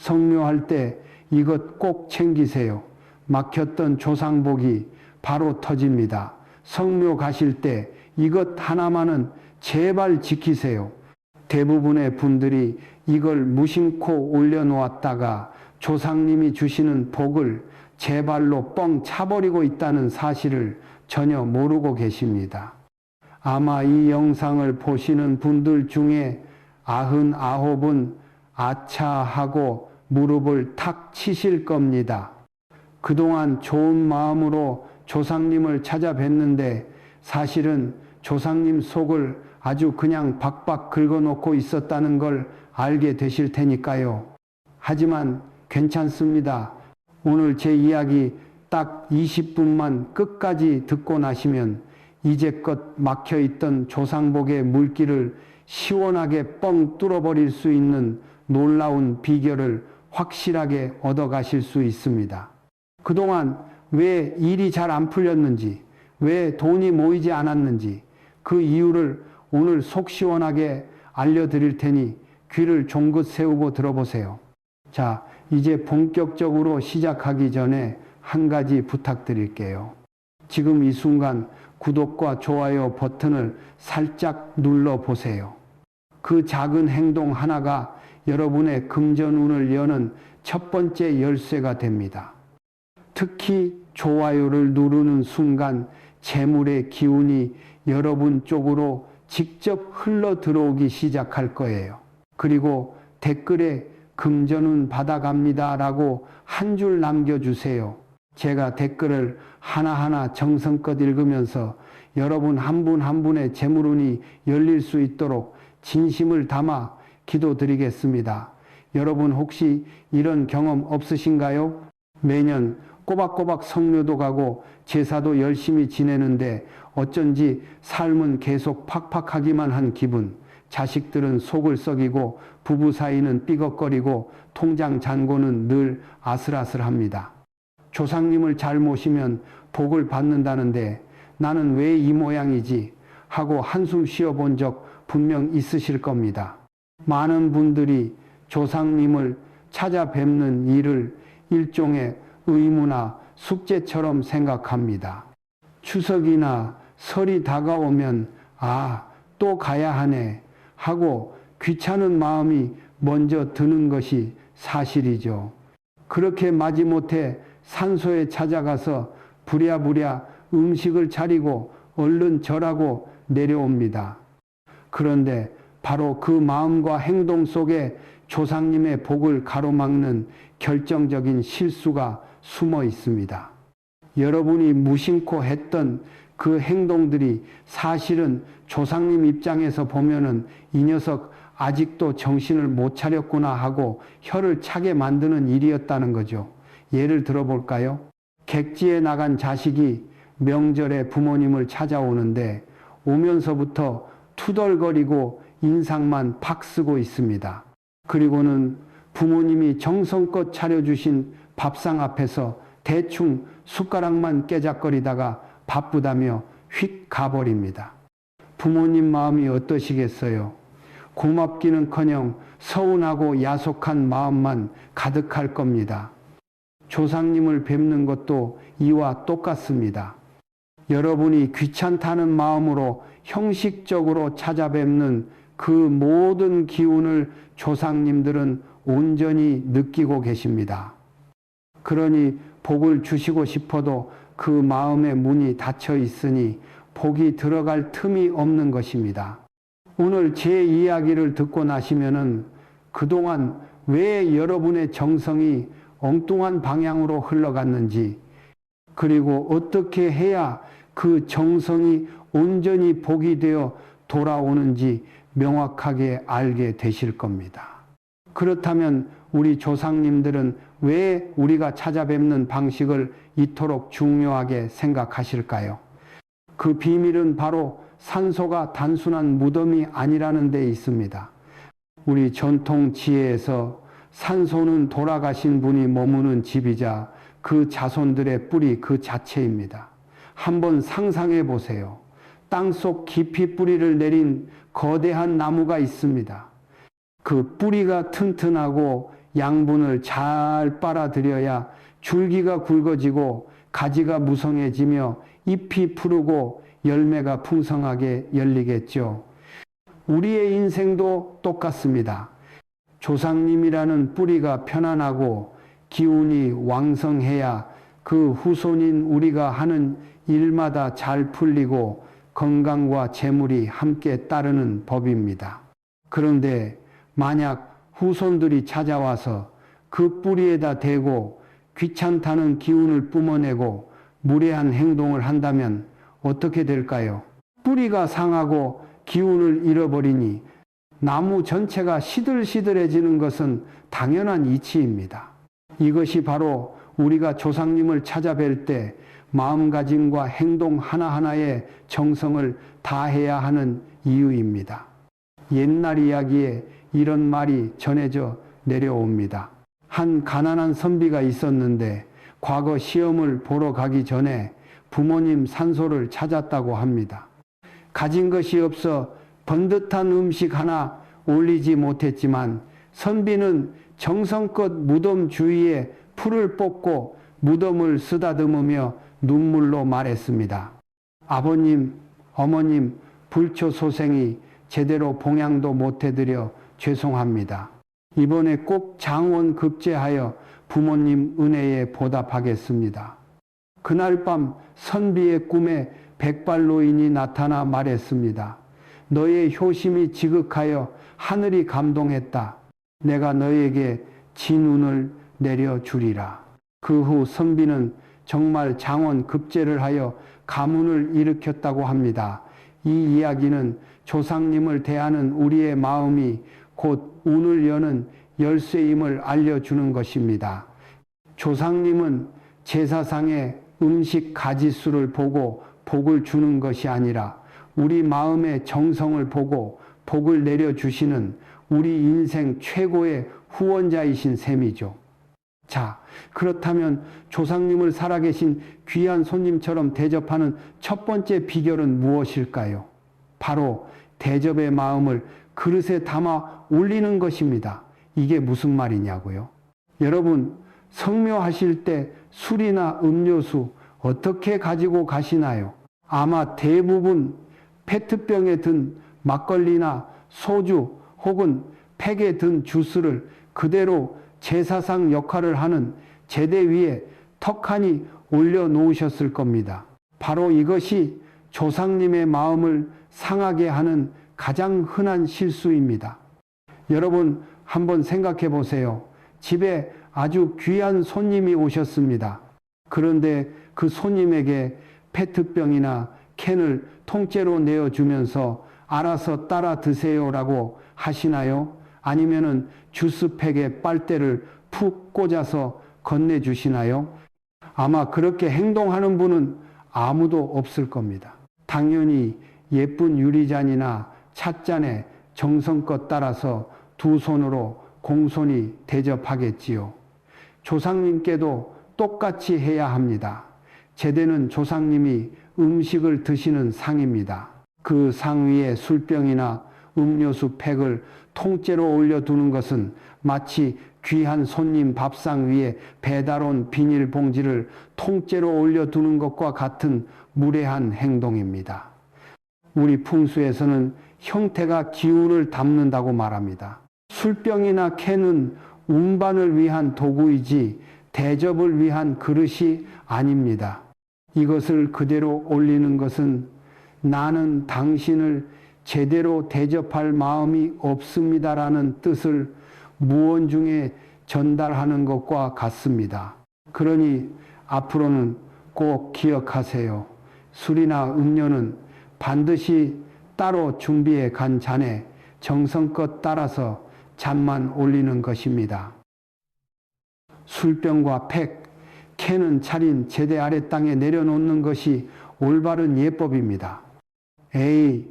성묘할 때 이것 꼭 챙기세요. 막혔던 조상복이 바로 터집니다. 성묘 가실 때 이것 하나만은 제발 지키세요. 대부분의 분들이 이걸 무심코 올려놓았다가 조상님이 주시는 복을 제 발로 뻥 차버리고 있다는 사실을 전혀 모르고 계십니다. 아마 이 영상을 보시는 분들 중에 99은 아차 하고 무릎을 탁 치실 겁니다. 그동안 좋은 마음으로 조상님을 찾아뵀는데 사실은 조상님 속을 아주 그냥 박박 긁어놓고 있었다는 걸 알게 되실 테니까요. 하지만 괜찮습니다. 오늘 제 이야기 딱 20분만 끝까지 듣고 나시면 이제껏 막혀있던 조상복의 물길을 시원하게 뻥 뚫어버릴 수 있는 놀라운 비결을 확실하게 얻어가실 수 있습니다. 그동안 왜 일이 잘 안 풀렸는지, 왜 돈이 모이지 않았는지 그 이유를 오늘 속 시원하게 알려드릴 테니 귀를 종긋 세우고 들어보세요. 자, 이제 본격적으로 시작하기 전에 한 가지 부탁드릴게요. 지금 이 순간 구독과 좋아요 버튼을 살짝 눌러보세요. 그 작은 행동 하나가 여러분의 금전운을 여는 첫 번째 열쇠가 됩니다. 특히 좋아요를 누르는 순간 재물의 기운이 여러분 쪽으로 직접 흘러 들어오기 시작할 거예요. 그리고 댓글에 금전운 받아갑니다 라고 한 줄 남겨주세요. 제가 댓글을 하나하나 정성껏 읽으면서 여러분 한 분 한 분의 재물운이 열릴 수 있도록 진심을 담아 기도드리겠습니다. 여러분 혹시 이런 경험 없으신가요? 매년 꼬박꼬박 성묘도 가고 제사도 열심히 지내는데 어쩐지 삶은 계속 팍팍하기만 한 기분. 자식들은 속을 썩이고 부부 사이는 삐걱거리고 통장 잔고는 늘 아슬아슬합니다. 조상님을 잘 모시면 복을 받는다는데 나는 왜 이 모양이지 하고 한숨 쉬어본 적 분명 있으실 겁니다. 많은 분들이 조상님을 찾아뵙는 일을 일종의 의무나 숙제처럼 생각합니다. 추석이나 설이 다가오면 또 가야 하네 하고 귀찮은 마음이 먼저 드는 것이 사실이죠. 그렇게 마지못해 산소에 찾아가서 부랴부랴 음식을 차리고 얼른 절하고 내려옵니다. 그런데 바로 그 마음과 행동 속에 조상님의 복을 가로막는 결정적인 실수가 숨어 있습니다. 여러분이 무심코 했던 그 행동들이 사실은 조상님 입장에서 보면은 이 녀석 아직도 정신을 못 차렸구나 하고 혀를 차게 만드는 일이었다는 거죠. 예를 들어볼까요? 객지에 나간 자식이 명절에 부모님을 찾아오는데 오면서부터 투덜거리고 인상만 팍 쓰고 있습니다. 그리고는 부모님이 정성껏 차려주신 밥상 앞에서 대충 숟가락만 깨작거리다가 바쁘다며 휙 가버립니다. 부모님 마음이 어떠시겠어요? 고맙기는커녕 서운하고 야속한 마음만 가득할 겁니다. 조상님을 뵙는 것도 이와 똑같습니다. 여러분이 귀찮다는 마음으로 형식적으로 찾아뵙는 그 모든 기운을 조상님들은 온전히 느끼고 계십니다. 그러니 복을 주시고 싶어도 그 마음의 문이 닫혀 있으니 복이 들어갈 틈이 없는 것입니다. 오늘 제 이야기를 듣고 나시면은 그동안 왜 여러분의 정성이 엉뚱한 방향으로 흘러갔는지, 그리고 어떻게 해야 그 정성이 온전히 복이 되어 돌아오는지 명확하게 알게 되실 겁니다. 그렇다면 우리 조상님들은 왜 우리가 찾아뵙는 방식을 이토록 중요하게 생각하실까요? 그 비밀은 바로 산소가 단순한 무덤이 아니라는 데 있습니다. 우리 전통 지혜에서 산소는 돌아가신 분이 머무는 집이자 그 자손들의 뿌리 그 자체입니다. 한번 상상해 보세요. 땅속 깊이 뿌리를 내린 거대한 나무가 있습니다. 그 뿌리가 튼튼하고 양분을 잘 빨아들여야 줄기가 굵어지고 가지가 무성해지며 잎이 푸르고 열매가 풍성하게 열리겠죠. 우리의 인생도 똑같습니다. 조상님이라는 뿌리가 편안하고 기운이 왕성해야 그 후손인 우리가 하는 일마다 잘 풀리고 건강과 재물이 함께 따르는 법입니다. 그런데 만약 후손들이 찾아와서 그 뿌리에다 대고 귀찮다는 기운을 뿜어내고 무례한 행동을 한다면 어떻게 될까요? 뿌리가 상하고 기운을 잃어버리니 나무 전체가 시들시들해지는 것은 당연한 이치입니다. 이것이 바로 우리가 조상님을 찾아뵐 때 마음가짐과 행동 하나하나에 정성을 다해야 하는 이유입니다. 옛날 이야기에 이런 말이 전해져 내려옵니다. 한 가난한 선비가 있었는데 과거 시험을 보러 가기 전에 부모님 산소를 찾았다고 합니다. 가진 것이 없어 번듯한 음식 하나 올리지 못했지만 선비는 정성껏 무덤 주위에 풀을 뽑고 무덤을 쓰다듬으며 눈물로 말했습니다. 아버님, 어머님, 불초소생이 제대로 봉양도 못해드려 죄송합니다. 이번에 꼭 장원급제하여 부모님 은혜에 보답하겠습니다. 그날 밤 선비의 꿈에 백발노인이 나타나 말했습니다. 너의 효심이 지극하여 하늘이 감동했다. 내가 너에게 진운을 내려주리라. 그 후 선비는 정말 장원급제를 하여 가문을 일으켰다고 합니다. 이 이야기는 조상님을 대하는 우리의 마음이 곧 운을 여는 열쇠임을 알려주는 것입니다. 조상님은 제사상의 음식 가지수를 보고 복을 주는 것이 아니라 우리 마음의 정성을 보고 복을 내려주시는 우리 인생 최고의 후원자이신 셈이죠. 자, 그렇다면 조상님을 살아계신 귀한 손님처럼 대접하는 첫 번째 비결은 무엇일까요? 바로 대접의 마음을 그릇에 담아 올리는 것입니다. 이게 무슨 말이냐고요? 여러분, 성묘하실 때 술이나 음료수 어떻게 가지고 가시나요? 아마 대부분 페트병에 든 막걸리나 소주 혹은 팩에 든 주스를 그대로 제사상 역할을 하는 제대 위에 턱하니 올려놓으셨을 겁니다. 바로 이것이 조상님의 마음을 상하게 하는 가장 흔한 실수입니다. 여러분 한번 생각해 보세요. 집에 아주 귀한 손님이 오셨습니다. 그런데 그 손님에게 페트병이나 캔을 통째로 내어주면서 알아서 따라 드세요라고 하시나요? 아니면은 주스팩에 빨대를 푹 꽂아서 건네주시나요? 아마 그렇게 행동하는 분은 아무도 없을 겁니다. 당연히 예쁜 유리잔이나 찻잔에 정성껏 따라서 두 손으로 공손히 대접하겠지요. 조상님께도 똑같이 해야 합니다. 제대는 조상님이 음식을 드시는 상입니다. 그 상 위에 술병이나 음료수 팩을 통째로 올려두는 것은 마치 귀한 손님 밥상 위에 배달 온 비닐봉지를 통째로 올려두는 것과 같은 무례한 행동입니다. 우리 풍수에서는 형태가 기운을 담는다고 말합니다. 술병이나 캔은 운반을 위한 도구이지 대접을 위한 그릇이 아닙니다. 이것을 그대로 올리는 것은 나는 당신을 제대로 대접할 마음이 없습니다라는 뜻을 무언중에 전달하는 것과 같습니다. 그러니 앞으로는 꼭 기억하세요. 술이나 음료는 반드시 따로 준비해 간 잔에 정성껏 따라서 잔만 올리는 것입니다. 술병과 팩, 캔은 차린 제대 아래 땅에 내려놓는 것이 올바른 예법입니다. 에이,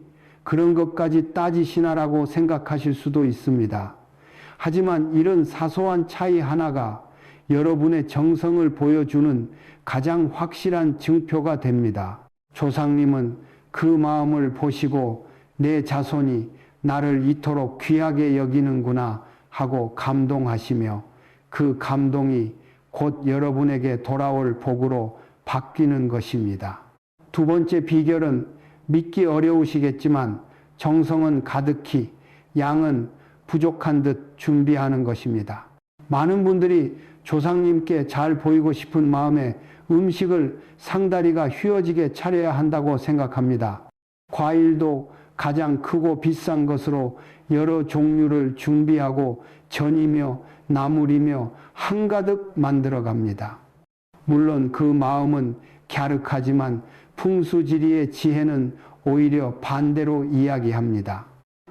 그런 것까지 따지시나라고 생각하실 수도 있습니다. 하지만 이런 사소한 차이 하나가 여러분의 정성을 보여주는 가장 확실한 증표가 됩니다. 조상님은 그 마음을 보시고 내 자손이 나를 이토록 귀하게 여기는구나 하고 감동하시며 그 감동이 곧 여러분에게 돌아올 복으로 바뀌는 것입니다. 두 번째 비결은 믿기 어려우시겠지만 정성은 가득히 양은 부족한 듯 준비하는 것입니다. 많은 분들이 조상님께 잘 보이고 싶은 마음에 음식을 상다리가 휘어지게 차려야 한다고 생각합니다. 과일도 가장 크고 비싼 것으로 여러 종류를 준비하고 전이며 나물이며 한가득 만들어 갑니다. 물론 그 마음은 갸륵하지만 풍수지리의 지혜는 오히려 반대로 이야기합니다.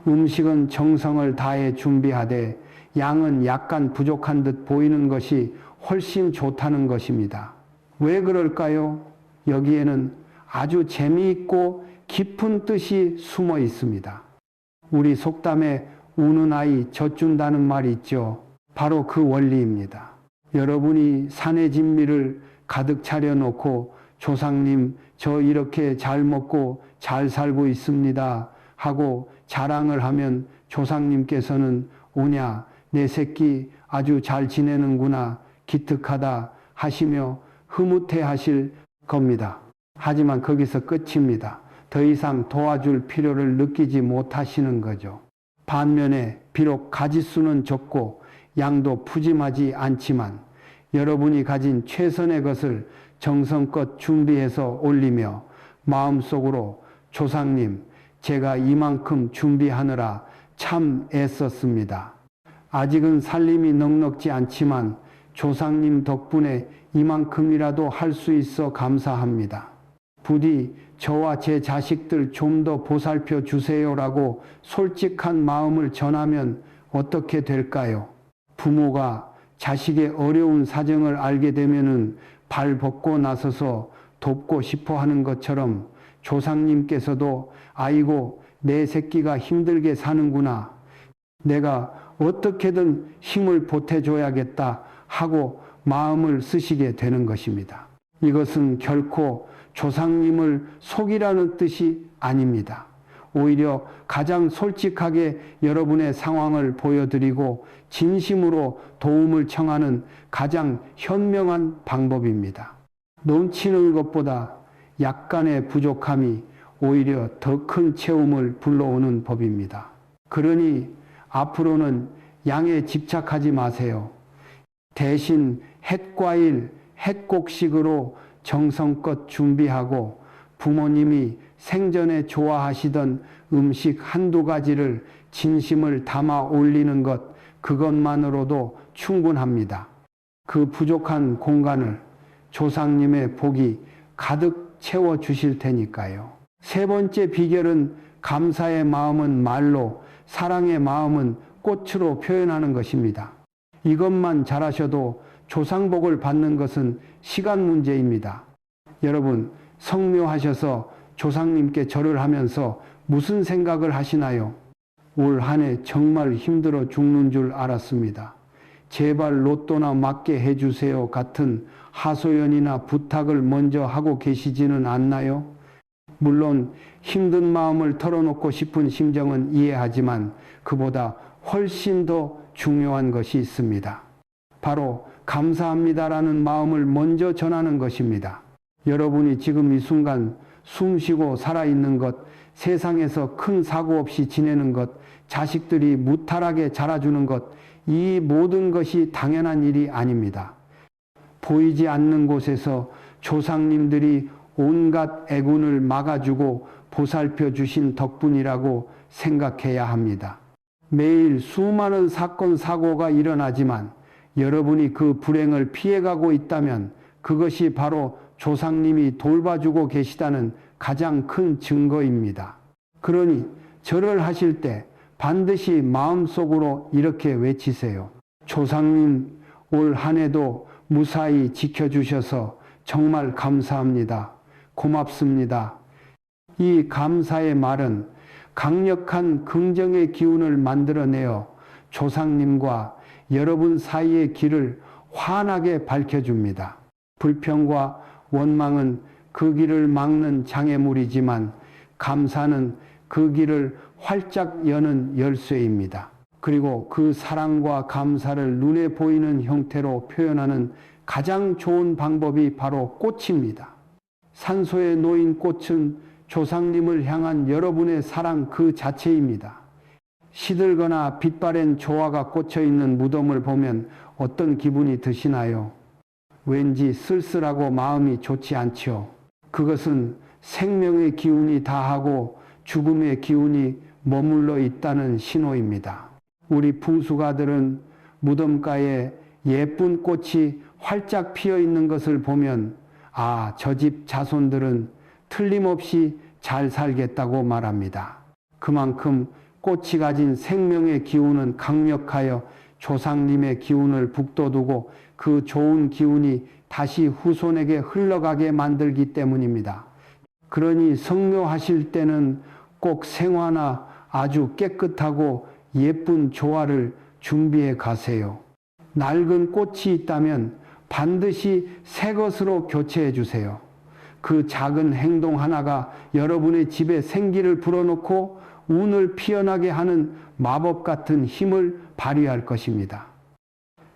음식은 정성을 다해 준비하되 양은 약간 부족한 듯 보이는 것이 훨씬 좋다는 것입니다. 왜 그럴까요? 여기에는 아주 재미있고 깊은 뜻이 숨어 있습니다. 우리 속담에 우는 아이 젖준다는 말이 있죠. 바로 그 원리입니다. 여러분이 산의 진미를 가득 차려놓고 조상님 저 이렇게 잘 먹고 잘 살고 있습니다 하고 자랑을 하면 조상님께서는 오냐 내 새끼 아주 잘 지내는구나 기특하다 하시며 흐뭇해 하실 겁니다. 하지만 거기서 끝입니다. 더 이상 도와줄 필요를 느끼지 못하시는 거죠. 반면에 비록 가짓수는 적고 양도 푸짐하지 않지만 여러분이 가진 최선의 것을 정성껏 준비해서 올리며 마음속으로 조상님 제가 이만큼 준비하느라 참 애썼습니다. 아직은 살림이 넉넉지 않지만 조상님 덕분에 이만큼이라도 할 수 있어 감사합니다. 부디 저와 제 자식들 좀 더 보살펴 주세요라고 솔직한 마음을 전하면 어떻게 될까요? 부모가 자식의 어려운 사정을 알게 되면은 발 벗고 나서서 돕고 싶어 하는 것처럼 조상님께서도 아이고 내 새끼가 힘들게 사는구나. 내가 어떻게든 힘을 보태줘야겠다 하고 마음을 쓰시게 되는 것입니다. 이것은 결코 조상님을 속이라는 뜻이 아닙니다. 오히려 가장 솔직하게 여러분의 상황을 보여드리고 진심으로 도움을 청하는 가장 현명한 방법입니다. 넘치는 것보다 약간의 부족함이 오히려 더 큰 채움을 불러오는 법입니다. 그러니 앞으로는 양에 집착하지 마세요. 대신 햇과일, 햇곡식으로 정성껏 준비하고 부모님이 생전에 좋아하시던 음식 한두 가지를 진심을 담아 올리는 것, 그것만으로도 충분합니다. 그 부족한 공간을 조상님의 복이 가득 채워주실 테니까요. 세 번째 비결은 감사의 마음은 말로, 사랑의 마음은 꽃으로 표현하는 것입니다. 이것만 잘하셔도 조상복을 받는 것은 시간 문제입니다. 여러분, 성묘하셔서 조상님께 절을 하면서 무슨 생각을 하시나요? 올 한 해 정말 힘들어 죽는 줄 알았습니다. 제발 로또나 맞게 해주세요 같은 하소연이나 부탁을 먼저 하고 계시지는 않나요? 물론 힘든 마음을 털어놓고 싶은 심정은 이해하지만 그보다 훨씬 더 중요한 것이 있습니다. 바로 감사합니다라는 마음을 먼저 전하는 것입니다. 여러분이 지금 이 순간 숨쉬고 살아있는 것, 세상에서 큰 사고 없이 지내는 것, 자식들이 무탈하게 자라주는 것, 이 모든 것이 당연한 일이 아닙니다. 보이지 않는 곳에서 조상님들이 온갖 애군을 막아주고 보살펴 주신 덕분이라고 생각해야 합니다. 매일 수많은 사건, 사고가 일어나지만 여러분이 그 불행을 피해가고 있다면 그것이 바로 조상님이 돌봐주고 계시다는 가장 큰 증거입니다. 그러니 절을 하실 때 반드시 마음속으로 이렇게 외치세요. 조상님, 올 한 해도 무사히 지켜주셔서 정말 감사합니다. 고맙습니다. 이 감사의 말은 강력한 긍정의 기운을 만들어내어 조상님과 여러분 사이의 길을 환하게 밝혀줍니다. 불평과 원망은 그 길을 막는 장애물이지만 감사는 그 길을 활짝 여는 열쇠입니다. 그리고 그 사랑과 감사를 눈에 보이는 형태로 표현하는 가장 좋은 방법이 바로 꽃입니다. 산소에 놓인 꽃은 조상님을 향한 여러분의 사랑 그 자체입니다. 시들거나 빛바랜 조화가 꽂혀 있는 무덤을 보면 어떤 기분이 드시나요? 왠지 쓸쓸하고 마음이 좋지 않지요. 그것은 생명의 기운이 다하고 죽음의 기운이 머물러 있다는 신호입니다. 우리 풍수가들은 무덤가에 예쁜 꽃이 활짝 피어 있는 것을 보면 저 집 자손들은 틀림없이 잘 살겠다고 말합니다. 그만큼 꽃이 가진 생명의 기운은 강력하여 조상님의 기운을 북돋우고 그 좋은 기운이 다시 후손에게 흘러가게 만들기 때문입니다. 그러니 성묘하실 때는 꼭 생화나 아주 깨끗하고 예쁜 조화를 준비해 가세요. 낡은 꽃이 있다면 반드시 새 것으로 교체해 주세요. 그 작은 행동 하나가 여러분의 집에 생기를 불어넣고 운을 피어나게 하는 마법 같은 힘을 발휘할 것입니다.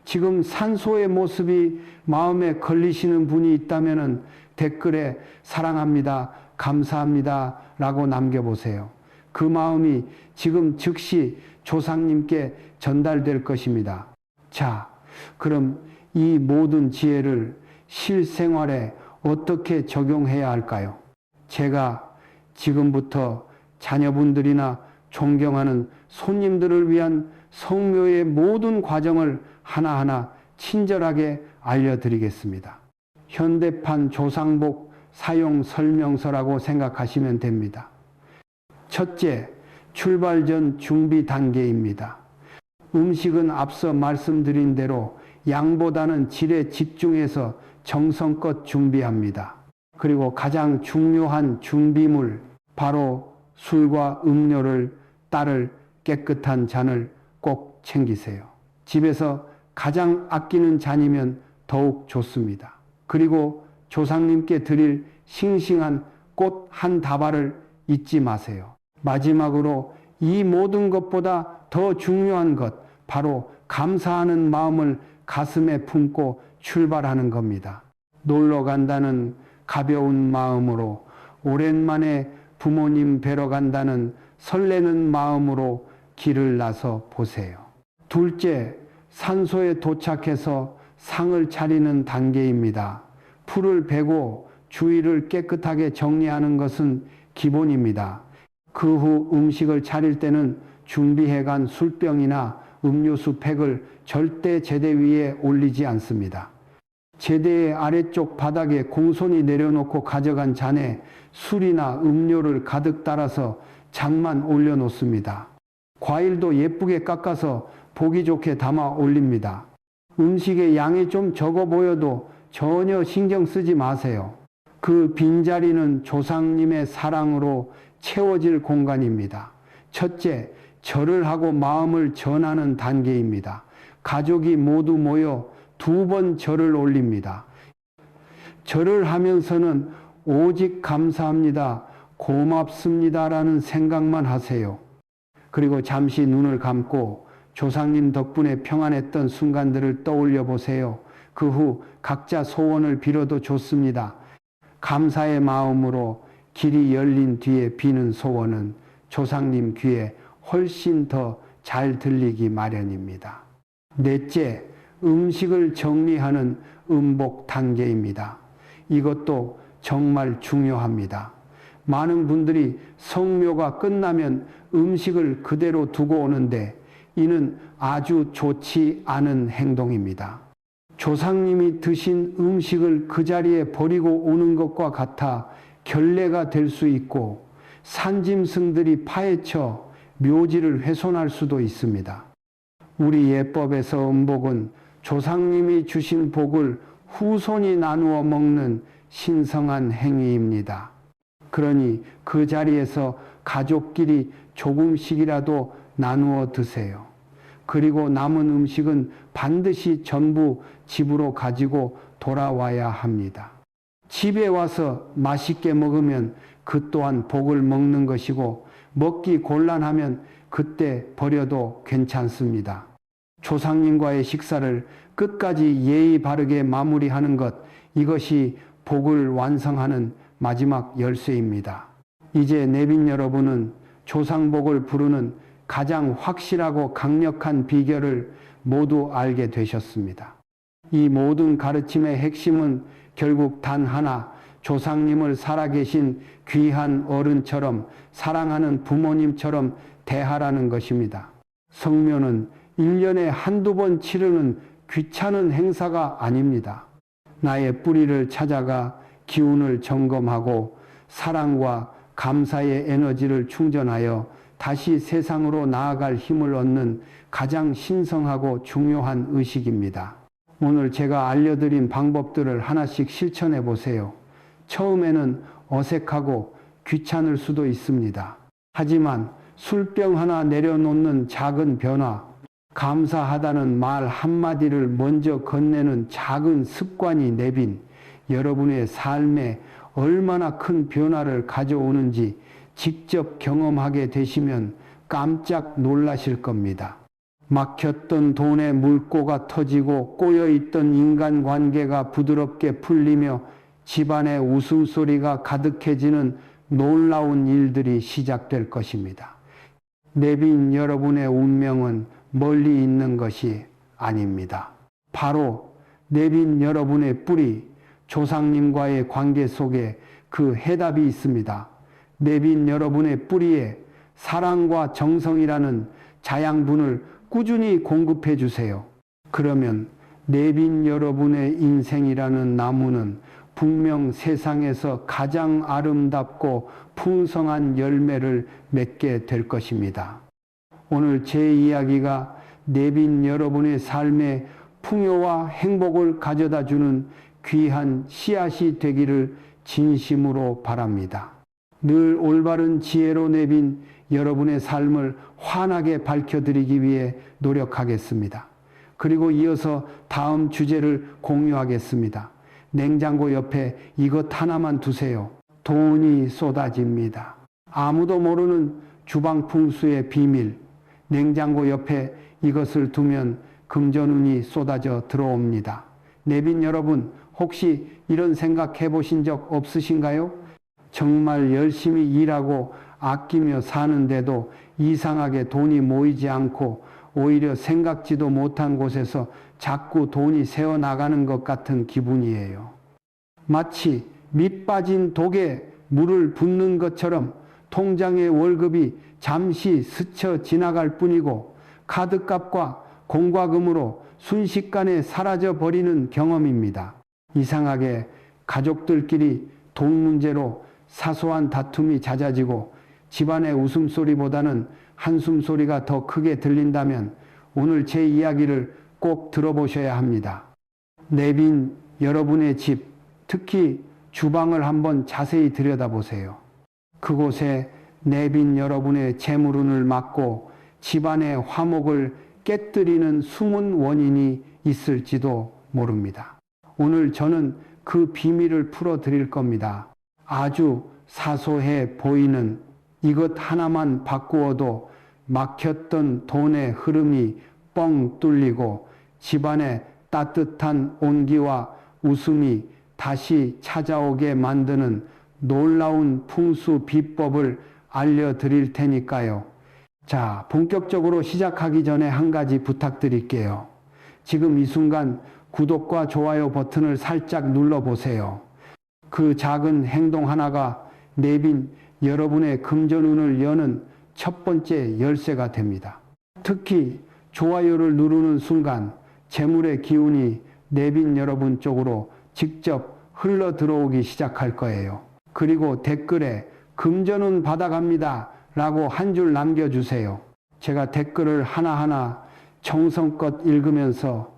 지금 산소의 모습이 마음에 걸리시는 분이 있다면 댓글에 사랑합니다, 감사합니다 라고 남겨보세요. 그 마음이 지금 즉시 조상님께 전달될 것입니다. 자, 그럼 이 모든 지혜를 실생활에 어떻게 적용해야 할까요? 제가 지금부터 자녀분들이나 존경하는 손님들을 위한 성묘의 모든 과정을 하나하나 친절하게 알려드리겠습니다. 현대판 조상복 사용 설명서라고 생각하시면 됩니다. 첫째, 출발 전 준비 단계입니다. 음식은 앞서 말씀드린 대로 양보다는 질에 집중해서 정성껏 준비합니다. 그리고 가장 중요한 준비물, 바로 술과 음료를 따를 깨끗한 잔을 꼭 챙기세요. 집에서 가장 아끼는 잔이면 더욱 좋습니다. 그리고 조상님께 드릴 싱싱한 꽃 한 다발을 잊지 마세요. 마지막으로 이 모든 것보다 더 중요한 것, 바로 감사하는 마음을 가슴에 품고 출발하는 겁니다. 놀러 간다는 가벼운 마음으로, 오랜만에 부모님 뵈러 간다는 설레는 마음으로 길을 나서 보세요. 둘째, 산소에 도착해서 상을 차리는 단계입니다. 풀을 베고 주위를 깨끗하게 정리하는 것은 기본입니다. 그 후 음식을 차릴 때는 준비해간 술병이나 음료수 팩을 절대 제대 위에 올리지 않습니다. 제대의 아래쪽 바닥에 공손히 내려놓고 가져간 잔에 술이나 음료를 가득 따라서 잔만 올려놓습니다. 과일도 예쁘게 깎아서 보기 좋게 담아 올립니다. 음식의 양이 좀 적어 보여도 전혀 신경 쓰지 마세요. 그 빈자리는 조상님의 사랑으로 채워질 공간입니다. 첫째, 절을 하고 마음을 전하는 단계입니다. 가족이 모두 모여 2번 절을 올립니다. 절을 하면서는 오직 감사합니다, 고맙습니다라는 생각만 하세요. 그리고 잠시 눈을 감고 조상님 덕분에 평안했던 순간들을 떠올려 보세요. 그 후 각자 소원을 빌어도 좋습니다. 감사의 마음으로 길이 열린 뒤에 비는 소원은 조상님 귀에 훨씬 더 잘 들리기 마련입니다. 넷째, 음식을 정리하는 음복 단계입니다. 이것도 정말 중요합니다. 많은 분들이 성묘가 끝나면 음식을 그대로 두고 오는데 이는 아주 좋지 않은 행동입니다. 조상님이 드신 음식을 그 자리에 버리고 오는 것과 같아 결례가 될 수 있고 산짐승들이 파헤쳐 묘지를 훼손할 수도 있습니다. 우리 예법에서 음복은 조상님이 주신 복을 후손이 나누어 먹는 신성한 행위입니다. 그러니 그 자리에서 가족끼리 조금씩이라도 나누어 드세요. 그리고 남은 음식은 반드시 전부 집으로 가지고 돌아와야 합니다. 집에 와서 맛있게 먹으면 그 또한 복을 먹는 것이고, 먹기 곤란하면 그때 버려도 괜찮습니다. 조상님과의 식사를 끝까지 예의 바르게 마무리하는 것, 이것이 복을 완성하는 마지막 열쇠입니다. 이제 내빈 여러분은 조상복을 부르는 가장 확실하고 강력한 비결을 모두 알게 되셨습니다. 이 모든 가르침의 핵심은 결국 단 하나, 조상님을 살아계신 귀한 어른처럼, 사랑하는 부모님처럼 대하라는 것입니다. 성묘는 1년에 한두 번 치르는 귀찮은 행사가 아닙니다. 나의 뿌리를 찾아가 기운을 점검하고 사랑과 감사의 에너지를 충전하여 다시 세상으로 나아갈 힘을 얻는 가장 신성하고 중요한 의식입니다. 오늘 제가 알려드린 방법들을 하나씩 실천해 보세요. 처음에는 어색하고 귀찮을 수도 있습니다. 하지만 술병 하나 내려놓는 작은 변화, 감사하다는 말 한마디를 먼저 건네는 작은 습관이 내빈 여러분의 삶에 얼마나 큰 변화를 가져오는지 직접 경험하게 되시면 깜짝 놀라실 겁니다. 막혔던 돈의 물꼬가 터지고 꼬여있던 인간관계가 부드럽게 풀리며 집안의 웃음소리가 가득해지는 놀라운 일들이 시작될 것입니다. 내빈 여러분의 운명은 멀리 있는 것이 아닙니다. 바로 내빈 여러분의 뿌리, 조상님과의 관계 속에 그 해답이 있습니다. 내빈 여러분의 뿌리에 사랑과 정성이라는 자양분을 꾸준히 공급해 주세요. 그러면 내빈 여러분의 인생이라는 나무는 분명 세상에서 가장 아름답고 풍성한 열매를 맺게 될 것입니다. 오늘 제 이야기가 내빈 여러분의 삶에 풍요와 행복을 가져다 주는 귀한 씨앗이 되기를 진심으로 바랍니다. 늘 올바른 지혜로 내빈 여러분의 삶을 환하게 밝혀드리기 위해 노력하겠습니다. 그리고 이어서 다음 주제를 공유하겠습니다. 냉장고 옆에 이것 하나만 두세요. 돈이 쏟아집니다. 아무도 모르는 주방 풍수의 비밀. 냉장고 옆에 이것을 두면 금전운이 쏟아져 들어옵니다. 내빈 여러분, 혹시 이런 생각 해보신 적 없으신가요? 정말 열심히 일하고 아끼며 사는데도 이상하게 돈이 모이지 않고 오히려 생각지도 못한 곳에서 자꾸 돈이 새어나가는 것 같은 기분이에요. 마치 밑 빠진 독에 물을 붓는 것처럼 통장의 월급이 잠시 스쳐 지나갈 뿐이고 카드값과 공과금으로 순식간에 사라져 버리는 경험입니다. 이상하게 가족들끼리 돈 문제로 사소한 다툼이 잦아지고 집안의 웃음소리보다는 한숨소리가 더 크게 들린다면 오늘 제 이야기를 꼭 들어보셔야 합니다. 내빈 여러분의 집, 특히 주방을 한번 자세히 들여다보세요. 그곳에 내빈 여러분의 재물운을 막고 집안의 화목을 깨뜨리는 숨은 원인이 있을지도 모릅니다. 오늘 저는 그 비밀을 풀어드릴 겁니다. 아주 사소해 보이는 이것 하나만 바꾸어도 막혔던 돈의 흐름이 뻥 뚫리고 집안에 따뜻한 온기와 웃음이 다시 찾아오게 만드는 놀라운 풍수 비법을 알려드릴 테니까요. 자, 본격적으로 시작하기 전에 한 가지 부탁드릴게요. 지금 이 순간 구독과 좋아요 버튼을 살짝 눌러보세요. 그 작은 행동 하나가 내빈 여러분의 금전운을 여는 첫 번째 열쇠가 됩니다. 특히 좋아요를 누르는 순간 재물의 기운이 내빈 여러분 쪽으로 직접 흘러 들어오기 시작할 거예요. 그리고 댓글에 금전운 받아갑니다 라고 한 줄 남겨주세요. 제가 댓글을 하나하나 정성껏 읽으면서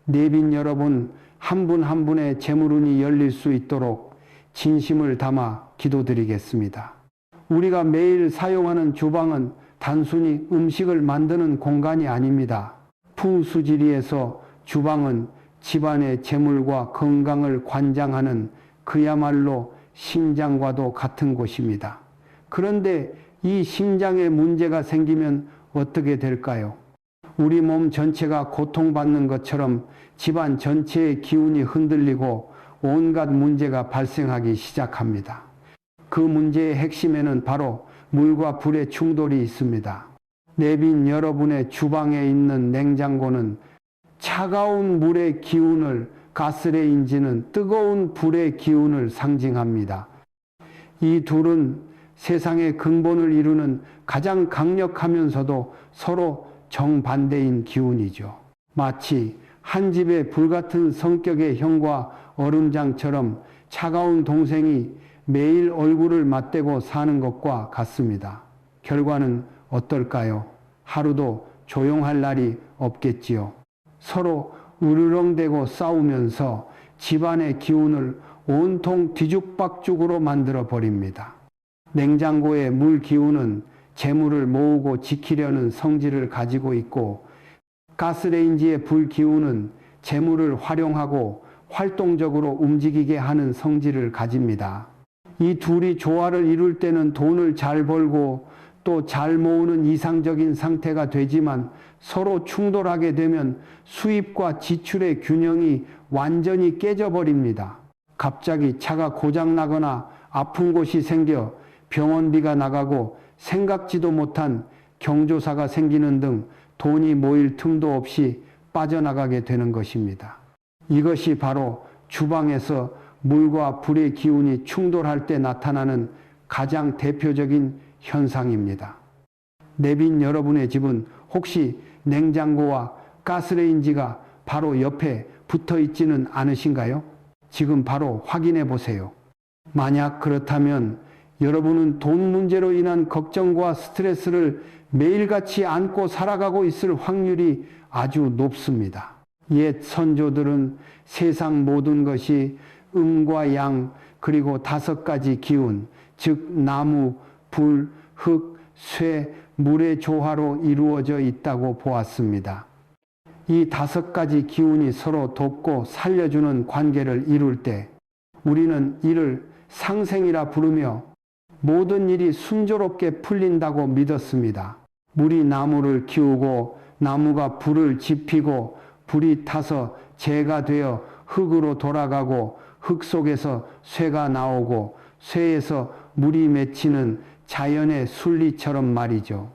내빈 여러분 한 분 한 분의 재물운이 열릴 수 있도록 진심을 담아 기도드리겠습니다. 우리가 매일 사용하는 주방은 단순히 음식을 만드는 공간이 아닙니다. 풍수지리에서 주방은 집안의 재물과 건강을 관장하는 그야말로 심장과도 같은 곳입니다. 그런데 이 심장에 문제가 생기면 어떻게 될까요? 우리 몸 전체가 고통받는 것처럼 집안 전체의 기운이 흔들리고 온갖 문제가 발생하기 시작합니다. 그 문제의 핵심에는 바로 물과 불의 충돌이 있습니다. 내빈 여러분의 주방에 있는 냉장고는 차가운 물의 기운을, 가스레인지는 뜨거운 불의 기운을 상징합니다. 이 둘은 세상의 근본을 이루는 가장 강력하면서도 서로 정반대인 기운이죠. 마치 한 집의 불같은 성격의 형과 얼음장처럼 차가운 동생이 매일 얼굴을 맞대고 사는 것과 같습니다. 결과는 어떨까요? 하루도 조용할 날이 없겠지요. 서로 으르렁대고 싸우면서 집안의 기운을 온통 뒤죽박죽으로 만들어 버립니다. 냉장고의 물 기운은 재물을 모으고 지키려는 성질을 가지고 있고, 가스레인지의 불 기운은 재물을 활용하고 활동적으로 움직이게 하는 성질을 가집니다. 이 둘이 조화를 이룰 때는 돈을 잘 벌고 또 잘 모으는 이상적인 상태가 되지만, 서로 충돌하게 되면 수입과 지출의 균형이 완전히 깨져버립니다. 갑자기 차가 고장나거나 아픈 곳이 생겨 병원비가 나가고 생각지도 못한 경조사가 생기는 등 돈이 모일 틈도 없이 빠져나가게 되는 것입니다. 이것이 바로 주방에서 물과 불의 기운이 충돌할 때 나타나는 가장 대표적인 현상입니다. 내빈 여러분의 집은 혹시 냉장고와 가스레인지가 바로 옆에 붙어 있지는 않으신가요? 지금 바로 확인해 보세요. 만약 그렇다면 여러분은 돈 문제로 인한 걱정과 스트레스를 매일같이 안고 살아가고 있을 확률이 아주 높습니다. 옛 선조들은 세상 모든 것이 음과 양, 그리고 5가지 기운, 즉 나무, 불, 흙, 쇠, 물의 조화로 이루어져 있다고 보았습니다. 이 5가지 기운이 서로 돕고 살려주는 관계를 이룰 때 우리는 이를 상생이라 부르며 모든 일이 순조롭게 풀린다고 믿었습니다. 물이 나무를 키우고 나무가 불을 지피고 불이 타서 재가 되어 흙으로 돌아가고 흙 속에서 쇠가 나오고 쇠에서 물이 맺히는 자연의 순리처럼 말이죠.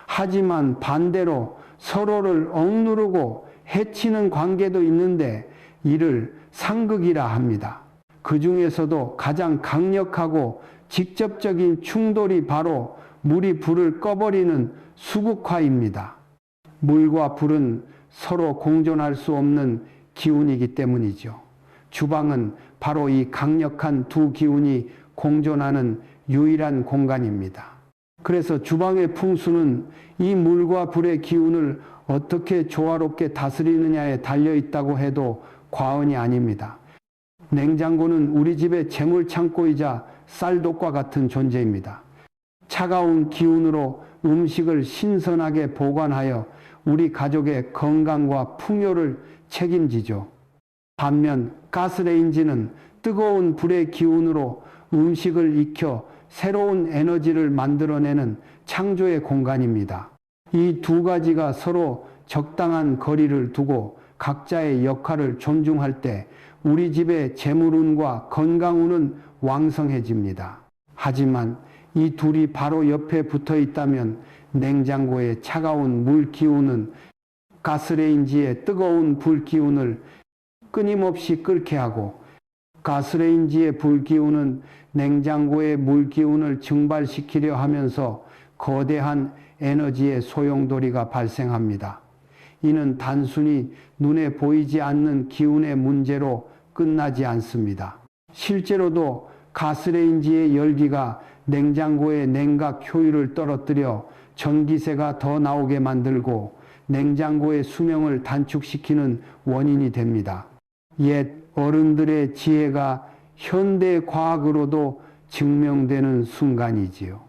하지만 반대로 서로를 억누르고 해치는 관계도 있는데 이를 상극이라 합니다. 그 중에서도 가장 강력하고 직접적인 충돌이 바로 물이 불을 꺼버리는 수극화입니다. 물과 불은 서로 공존할 수 없는 기운이기 때문이죠. 주방은 바로 이 강력한 두 기운이 공존하는 유일한 공간입니다. 그래서 주방의 풍수는 이 물과 불의 기운을 어떻게 조화롭게 다스리느냐에 달려 있다고 해도 과언이 아닙니다. 냉장고는 우리 집의 재물창고이자 쌀독과 같은 존재입니다. 차가운 기운으로 음식을 신선하게 보관하여 우리 가족의 건강과 풍요를 책임지죠. 반면 가스레인지는 뜨거운 불의 기운으로 음식을 익혀 새로운 에너지를 만들어내는 창조의 공간입니다. 이 2가지가 서로 적당한 거리를 두고 각자의 역할을 존중할 때 우리 집의 재물운과 건강운은 왕성해집니다. 하지만 이 둘이 바로 옆에 붙어 있다면 냉장고의 차가운 물 기운은 가스레인지의 뜨거운 불 기운을 끊임없이 끓게 하고, 가스레인지의 불 기운은 냉장고의 물 기운을 증발시키려 하면서 거대한 에너지의 소용돌이가 발생합니다. 이는 단순히 눈에 보이지 않는 기운의 문제로 끝나지 않습니다. 실제로도 가스레인지의 열기가 냉장고의 냉각 효율을 떨어뜨려 전기세가 더 나오게 만들고 냉장고의 수명을 단축시키는 원인이 됩니다. 옛 어른들의 지혜가 현대 과학으로도 증명되는 순간이지요.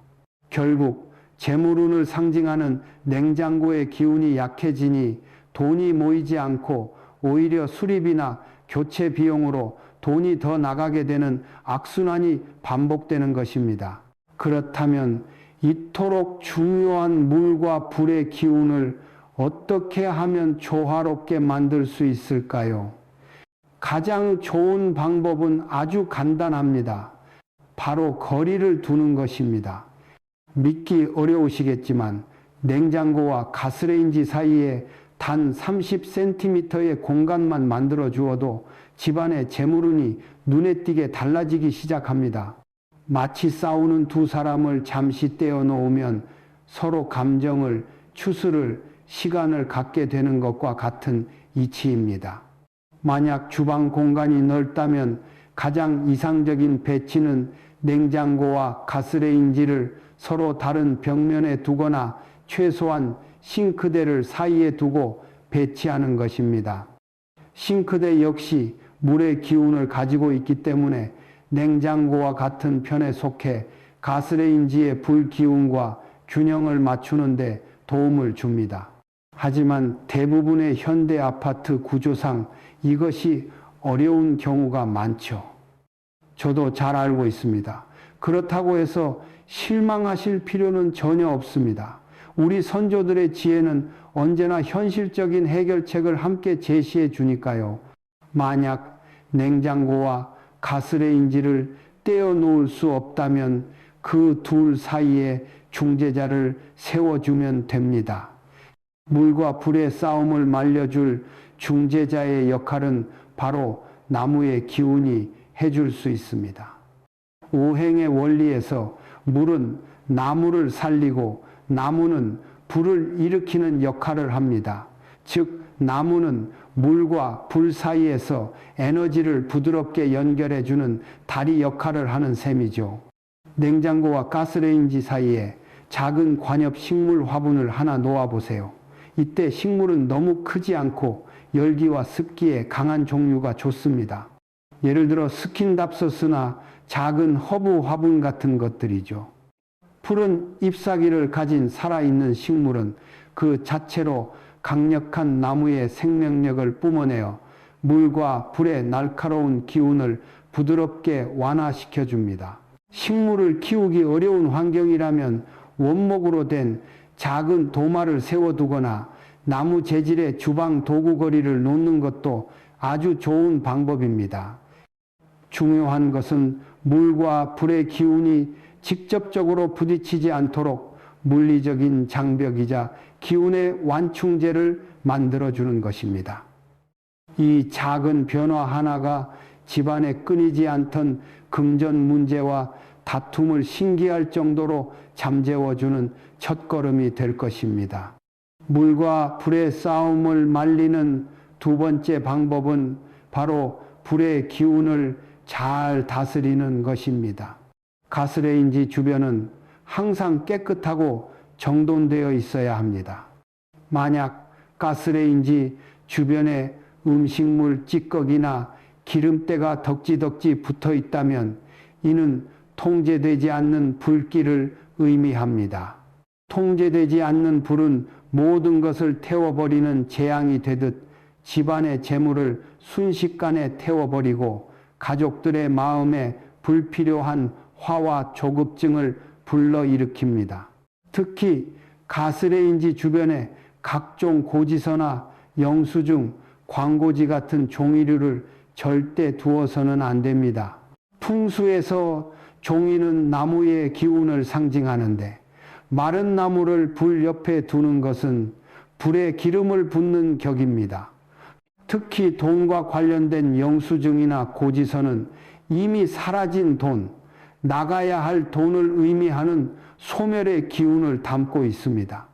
결국 재물운을 상징하는 냉장고의 기운이 약해지니 돈이 모이지 않고 오히려 수리비나 교체 비용으로 돈이 더 나가게 되는 악순환이 반복되는 것입니다. 그렇다면 이토록 중요한 물과 불의 기운을 어떻게 하면 조화롭게 만들 수 있을까요? 가장 좋은 방법은 아주 간단합니다. 바로 거리를 두는 것입니다. 믿기 어려우시겠지만 냉장고와 가스레인지 사이에 단 30cm의 공간만 만들어 주어도 집안의 재물운이 눈에 띄게 달라지기 시작합니다. 마치 싸우는 두 사람을 잠시 떼어 놓으면 서로 감정을, 추스를, 시간을 갖게 되는 것과 같은 이치입니다. 만약 주방 공간이 넓다면 가장 이상적인 배치는 냉장고와 가스레인지를 서로 다른 벽면에 두거나 최소한 싱크대를 사이에 두고 배치하는 것입니다. 싱크대 역시 물의 기운을 가지고 있기 때문에 냉장고와 같은 편에 속해 가스레인지의 불 기운과 균형을 맞추는 데 도움을 줍니다. 하지만 대부분의 현대 아파트 구조상 이것이 어려운 경우가 많죠. 저도 잘 알고 있습니다. 그렇다고 해서 실망하실 필요는 전혀 없습니다. 우리 선조들의 지혜는 언제나 현실적인 해결책을 함께 제시해 주니까요. 만약 냉장고와 가스레인지를 떼어 놓을 수 없다면 그 둘 사이에 중재자를 세워주면 됩니다. 물과 불의 싸움을 말려줄 중재자의 역할은 바로 나무의 기운이 해줄 수 있습니다. 오행의 원리에서 물은 나무를 살리고 나무는 불을 일으키는 역할을 합니다. 즉 나무는 물과 불 사이에서 에너지를 부드럽게 연결해주는 다리 역할을 하는 셈이죠. 냉장고와 가스레인지 사이에 작은 관엽 식물 화분을 하나 놓아보세요. 이때 식물은 너무 크지 않고 열기와 습기에 강한 종류가 좋습니다. 예를 들어 스킨답서스나 작은 허브 화분 같은 것들이죠. 푸른 잎사귀를 가진 살아있는 식물은 그 자체로 강력한 나무의 생명력을 뿜어내어 물과 불의 날카로운 기운을 부드럽게 완화시켜 줍니다. 식물을 키우기 어려운 환경이라면 원목으로 된 작은 도마를 세워두거나 나무 재질의 주방 도구거리를 놓는 것도 아주 좋은 방법입니다. 중요한 것은 물과 불의 기운이 직접적으로 부딪히지 않도록 물리적인 장벽이자 기운의 완충제를 만들어주는 것입니다. 이 작은 변화 하나가 집안에 끊이지 않던 금전 문제와 다툼을 신기할 정도로 잠재워주는 첫걸음이 될 것입니다. 물과 불의 싸움을 말리는 두 번째 방법은 바로 불의 기운을 잘 다스리는 것입니다. 가스레인지 주변은 항상 깨끗하고 정돈되어 있어야 합니다. 만약 가스레인지 주변에 음식물 찌꺼기나 기름때가 덕지덕지 붙어 있다면 이는 통제되지 않는 불길을 의미합니다. 통제되지 않는 불은 모든 것을 태워버리는 재앙이 되듯 집안의 재물을 순식간에 태워버리고 가족들의 마음에 불필요한 화와 조급증을 불러일으킵니다. 특히 가스레인지 주변에 각종 고지서나 영수증, 광고지 같은 종이류를 절대 두어서는 안 됩니다. 풍수에서 종이는 나무의 기운을 상징하는데 마른 나무를 불 옆에 두는 것은 불에 기름을 붓는 격입니다. 특히 돈과 관련된 영수증이나 고지서는 이미 사라진 돈, 나가야 할 돈을 의미하는 소멸의 기운을 담고 있습니다.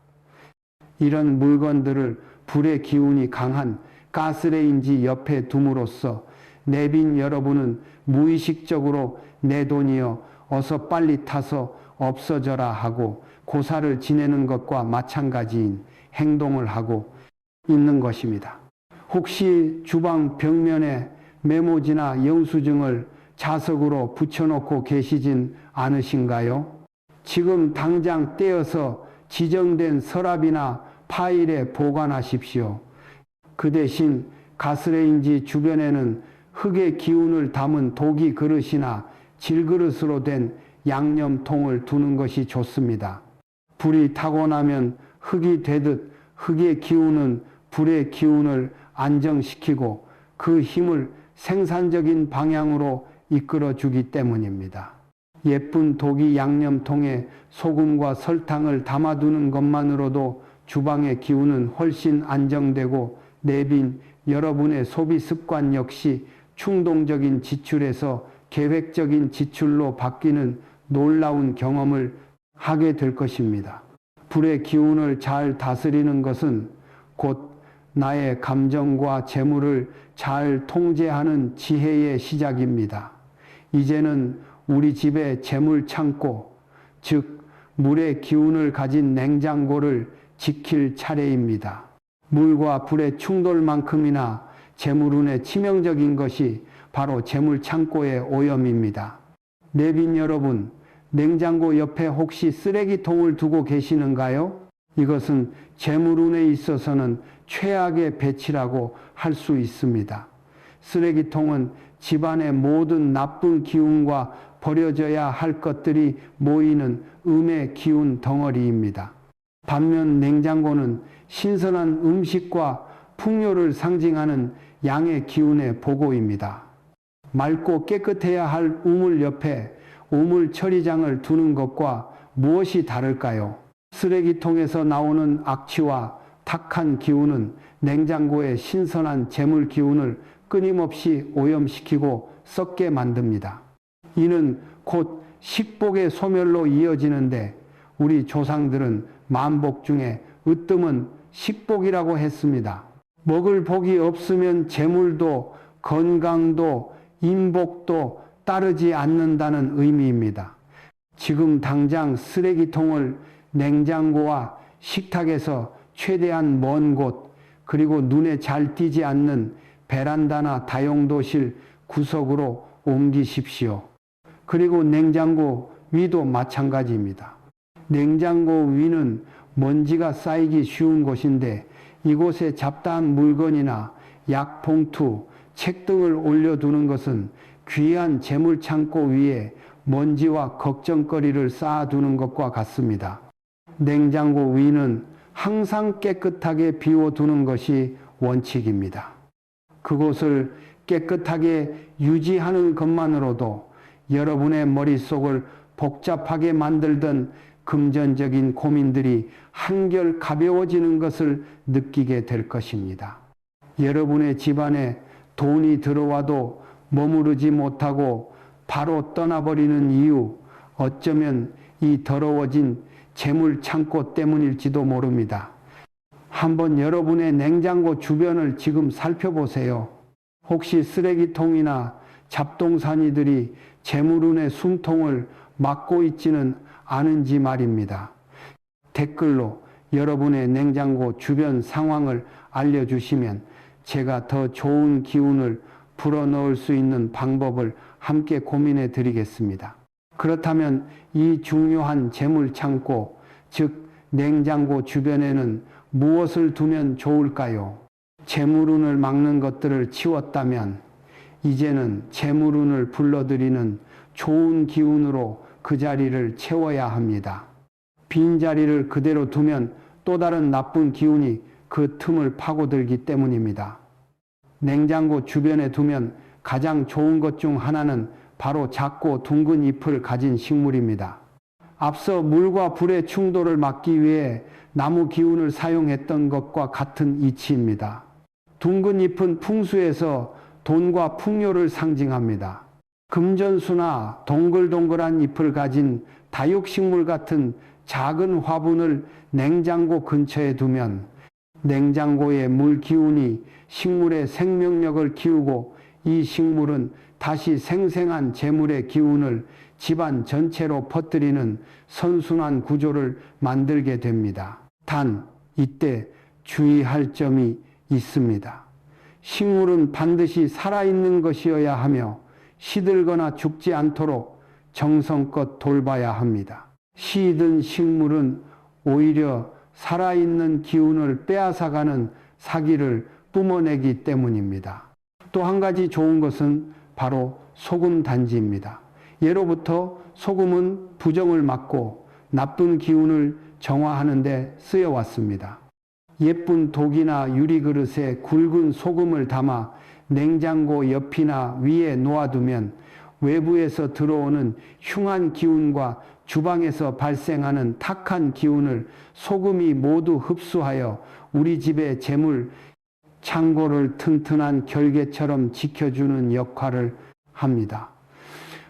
이런 물건들을 불의 기운이 강한 가스레인지 옆에 둠으로써 내빈 여러분은 무의식적으로 내 돈이여 어서 빨리 타서 없어져라 하고 고사를 지내는 것과 마찬가지인 행동을 하고 있는 것입니다. 혹시 주방 벽면에 메모지나 영수증을 자석으로 붙여놓고 계시진 않으신가요? 지금 당장 떼어서 지정된 서랍이나 파일에 보관하십시오. 그 대신 가스레인지 주변에는 흙의 기운을 담은 도기 그릇이나 질그릇으로 된 양념통을 두는 것이 좋습니다. 불이 타고 나면 흙이 되듯 흙의 기운은 불의 기운을 안정시키고 그 힘을 생산적인 방향으로 이끌어 주기 때문입니다. 예쁜 도기 양념통에 소금과 설탕을 담아두는 것만으로도 주방의 기운은 훨씬 안정되고 내빈 여러분의 소비 습관 역시 충동적인 지출에서 계획적인 지출로 바뀌는 놀라운 경험을 하게 될 것입니다. 불의 기운을 잘 다스리는 것은 곧 나의 감정과 재물을 잘 통제하는 지혜의 시작입니다. 이제는 우리 집의 재물 창고, 즉 물의 기운을 가진 냉장고를 지킬 차례입니다. 물과 불의 충돌만큼이나 재물운에 치명적인 것이 바로 재물 창고의 오염입니다. 내빈 여러분, 냉장고 옆에 혹시 쓰레기통을 두고 계시는가요? 이것은 재물운에 있어서는 최악의 배치라고 할 수 있습니다. 쓰레기통은 집안의 모든 나쁜 기운과 버려져야 할 것들이 모이는 음의 기운 덩어리입니다. 반면 냉장고는 신선한 음식과 풍요를 상징하는 양의 기운의 보고입니다. 맑고 깨끗해야 할 우물 옆에 우물 처리장을 두는 것과 무엇이 다를까요? 쓰레기통에서 나오는 악취와 탁한 기운은 냉장고의 신선한 재물 기운을 끊임없이 오염시키고 썩게 만듭니다. 이는 곧 식복의 소멸로 이어지는데 우리 조상들은 만복 중에 으뜸은 식복이라고 했습니다. 먹을 복이 없으면 재물도 건강도 인복도 따르지 않는다는 의미입니다. 지금 당장 쓰레기통을 냉장고와 식탁에서 최대한 먼 곳, 그리고 눈에 잘 띄지 않는 베란다나 다용도실 구석으로 옮기십시오. 그리고 냉장고 위도 마찬가지입니다. 냉장고 위는 먼지가 쌓이기 쉬운 곳인데 이곳에 잡다한 물건이나 약 봉투, 책 등을 올려두는 것은 귀한 재물창고 위에 먼지와 걱정거리를 쌓아두는 것과 같습니다. 냉장고 위는 항상 깨끗하게 비워두는 것이 원칙입니다. 그곳을 깨끗하게 유지하는 것만으로도 여러분의 머릿속을 복잡하게 만들던 금전적인 고민들이 한결 가벼워지는 것을 느끼게 될 것입니다. 여러분의 집안에 돈이 들어와도 머무르지 못하고 바로 떠나버리는 이유, 어쩌면 이 더러워진 재물 창고 때문일지도 모릅니다. 한번 여러분의 냉장고 주변을 지금 살펴보세요. 혹시 쓰레기통이나 잡동사니들이 재물운의 숨통을 막고 있지는 않은지 말입니다. 댓글로 여러분의 냉장고 주변 상황을 알려주시면 제가 더 좋은 기운을 불어넣을 수 있는 방법을 함께 고민해 드리겠습니다. 그렇다면 이 중요한 재물 창고, 즉 냉장고 주변에는 무엇을 두면 좋을까요? 재물운을 막는 것들을 치웠다면 이제는 재물운을 불러들이는 좋은 기운으로 그 자리를 채워야 합니다. 빈 자리를 그대로 두면 또 다른 나쁜 기운이 그 틈을 파고들기 때문입니다. 냉장고 주변에 두면 가장 좋은 것 중 하나는 바로 작고 둥근 잎을 가진 식물입니다. 앞서 물과 불의 충돌을 막기 위해 나무 기운을 사용했던 것과 같은 이치입니다. 둥근 잎은 풍수에서 돈과 풍요를 상징합니다. 금전수나 동글동글한 잎을 가진 다육식물 같은 작은 화분을 냉장고 근처에 두면 냉장고의 물 기운이 식물의 생명력을 키우고 이 식물은 다시 생생한 재물의 기운을 집안 전체로 퍼뜨리는 선순환 구조를 만들게 됩니다. 단, 이때 주의할 점이 있습니다. 식물은 반드시 살아있는 것이어야 하며 시들거나 죽지 않도록 정성껏 돌봐야 합니다. 시든 식물은 오히려 살아있는 기운을 빼앗아가는 사기를 뿜어내기 때문입니다. 또 한 가지 좋은 것은 바로 소금 단지입니다. 예로부터 소금은 부정을 막고 나쁜 기운을 정화하는 데 쓰여왔습니다. 예쁜 독이나 유리그릇에 굵은 소금을 담아 냉장고 옆이나 위에 놓아두면 외부에서 들어오는 흉한 기운과 주방에서 발생하는 탁한 기운을 소금이 모두 흡수하여 우리 집의 재물 창고를 튼튼한 결계처럼 지켜주는 역할을 합니다.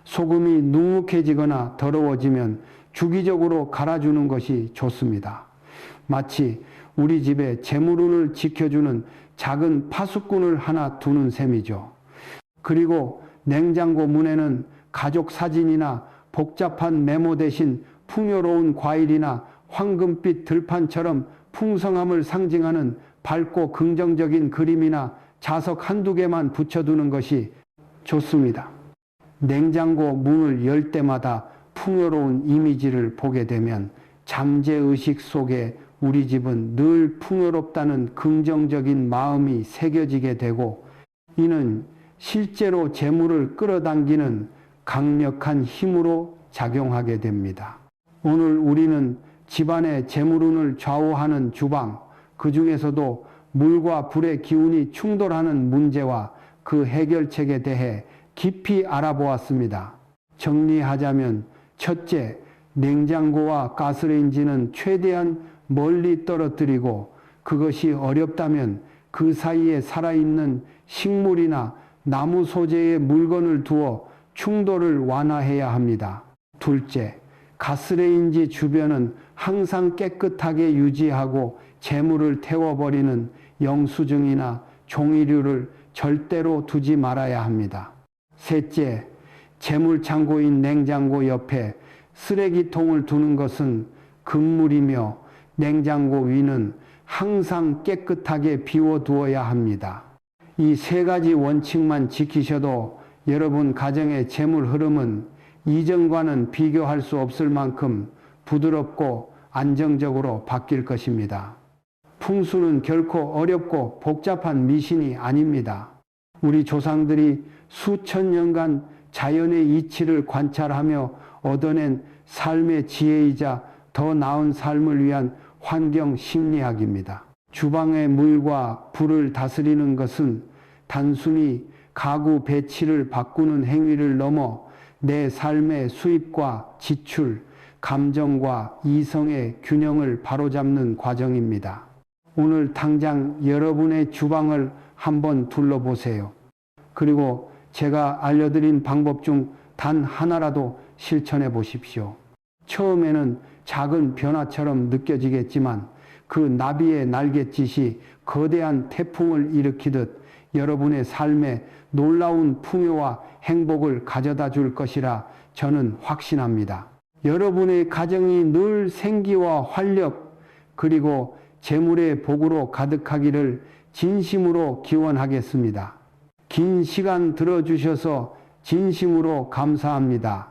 소금이 눅눅해지거나 더러워지면 주기적으로 갈아주는 것이 좋습니다. 마치 우리 집의 재물운을 지켜주는 작은 파수꾼을 하나 두는 셈이죠. 그리고 냉장고 문에는 가족 사진이나 복잡한 메모 대신 풍요로운 과일이나 황금빛 들판처럼 풍성함을 상징하는 밝고 긍정적인 그림이나 자석 한두 개만 붙여두는 것이 좋습니다. 냉장고 문을 열 때마다 풍요로운 이미지를 보게 되면 잠재의식 속에 우리 집은 늘 풍요롭다는 긍정적인 마음이 새겨지게 되고, 이는 실제로 재물을 끌어당기는 강력한 힘으로 작용하게 됩니다. 오늘 우리는 집안의 재물운을 좌우하는 주방, 그 중에서도 물과 불의 기운이 충돌하는 문제와 그 해결책에 대해 깊이 알아보았습니다. 정리하자면, 첫째, 냉장고와 가스레인지는 최대한 멀리 떨어뜨리고, 그것이 어렵다면 그 사이에 살아있는 식물이나 나무 소재의 물건을 두어 충돌을 완화해야 합니다. 둘째, 가스레인지 주변은 항상 깨끗하게 유지하고 재물을 태워버리는 영수증이나 종이류를 절대로 두지 말아야 합니다. 셋째, 재물창고인 냉장고 옆에 쓰레기통을 두는 것은 금물이며 냉장고 위는 항상 깨끗하게 비워두어야 합니다. 이 세 가지 원칙만 지키셔도 여러분 가정의 재물 흐름은 이전과는 비교할 수 없을 만큼 부드럽고 안정적으로 바뀔 것입니다. 풍수는 결코 어렵고 복잡한 미신이 아닙니다. 우리 조상들이 수천 년간 자연의 이치를 관찰하며 얻어낸 삶의 지혜이자 더 나은 삶을 위한 환경 심리학입니다. 주방의 물과 불을 다스리는 것은 단순히 가구 배치를 바꾸는 행위를 넘어 내 삶의 수입과 지출, 감정과 이성의 균형을 바로잡는 과정입니다. 오늘 당장 여러분의 주방을 한번 둘러보세요. 그리고 제가 알려드린 방법 중 단 하나라도 실천해 보십시오. 처음에는 작은 변화처럼 느껴지겠지만 그 나비의 날갯짓이 거대한 태풍을 일으키듯 여러분의 삶에 놀라운 풍요와 행복을 가져다 줄 것이라 저는 확신합니다. 여러분의 가정이 늘 생기와 활력 그리고 재물의 복으로 가득하기를 진심으로 기원하겠습니다. 긴 시간 들어주셔서 진심으로 감사합니다.